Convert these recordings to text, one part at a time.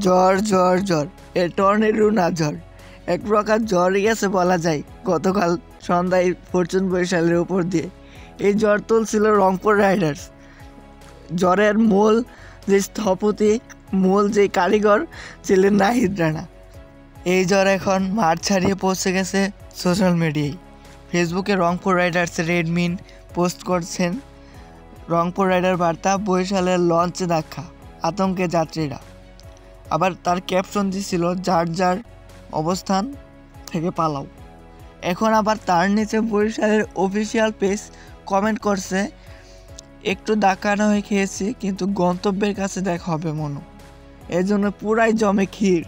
ঝড় ঝড় ঝড়, এ টর্নেডো না ঝড়, এক প্রকার ঝড়ই গেছে বলা যায় গতকাল সন্ধ্যায় ফরচুন বরিশালের উপর দিয়ে। এই ঝড় তুলছিল রংপুর রাইডার্স। ঝড়ের মূল যে স্থপতি, মূল যে কারিগর ছিলেন নাহিদ রানা। এই ঝড় এখন মাঠ ছাড়িয়ে পৌঁছে গেছে সোশ্যাল মিডিয়ায়। ফেসবুকে রংপুর রাইডার্সের এডমিন পোস্ট করছেন, রংপুর রাইডার বার্তা, বরিশালের লঞ্চে ধাক্কা, আতঙ্কে যাত্রীরা। আবার তার ক্যাপশন দিছিল, যার যার অবস্থান থেকে পালাও। এখন আবার তার নিচে বরিশালের অফিসিয়াল পেজ কমেন্ট করছে, একটু ধাক্কা না হয়ে খেয়েছি, কিন্তু গন্তব্যের কাছে দেখা হবে মনো। এর জন্য পুরাই জমে ক্ষীর।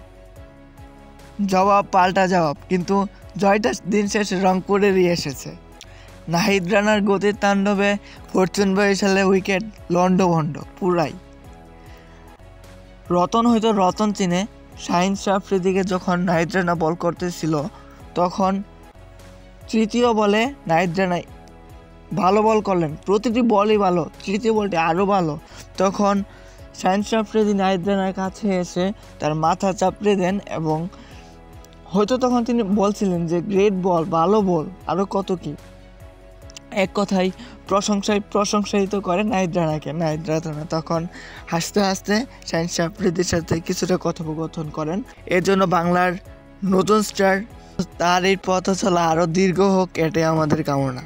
জবাব পাল্টা জবাব, কিন্তু জয়টা দিন শেষে রংপুরেরই এসেছে। নাহিদ রানার গতির তাণ্ডবে ফরচুন বরিশালে উইকেট লন্ডভন্ড পুরাই। রতন হয়তো রতন চিনে। শাহিন আফ্রিদিকে যখন নাহিদ রানা বল করতেছিল, তখন তৃতীয় বলে নাহিদ রানা ভালো বল করলেন, প্রতিটি বলই ভালো, তৃতীয় বলটি আরও ভালো। তখন শাহিন আফ্রিদি নাহিদ রানার কাছে এসে তার মাথা চাপড়ে দেন এবং হয়তো তখন তিনি বলছিলেন যে গ্রেট বল, ভালো বল, আরও কত কি। এক কথায় প্রশংসায়িত করে নাহিদ রানাকে। নাহিদ রানা তখন হাসতে হাসতে শাহিন আফ্রিদির সাথে কিছুটা কথোপকথন করেন। এর জন্য বাংলার নতুন স্টার, তার এই পথ চলা আরও দীর্ঘ হোক, এটাই আমাদের কামনা।